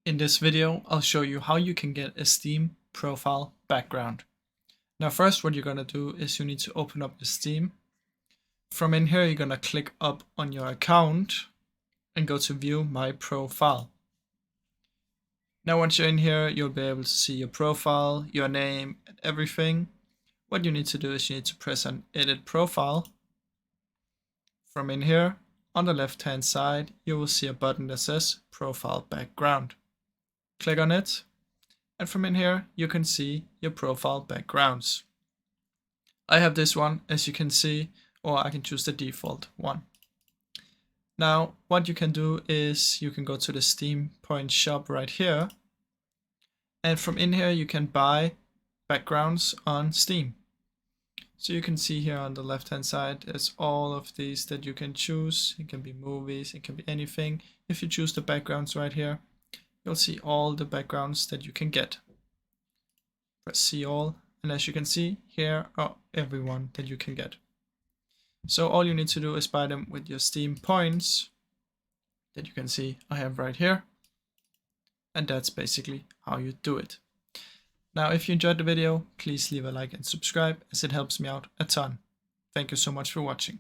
In this video, I'll show you how you can get a Steam profile background. Now first, what you're going to do is you need to open up your Steam. From in here, you're going to click up on your account and go to view my profile. Now once you're in here, you'll be able to see your profile, your name and everything. What you need to do is you need to press on edit profile. From in here, on the left hand side, you will see a button that says profile background. Click on it, and from in here you can see your profile backgrounds. I have this one, as you can see, or I can choose the default one. Now what you can do is you can go to the Steam Point shop right here, and from in here you can buy backgrounds on Steam. So you can see here on the left hand side there's all of these that you can choose. It can be movies, it can be anything. If you choose the backgrounds right here, you'll see all the backgrounds that you can get. Press see all, and as you can see, here are everyone that you can get. So all you need to do is buy them with your Steam points that you can see I have right here. And that's basically how you do it. Now, if you enjoyed the video, please leave a like and subscribe, as it helps me out a ton. Thank you so much for watching.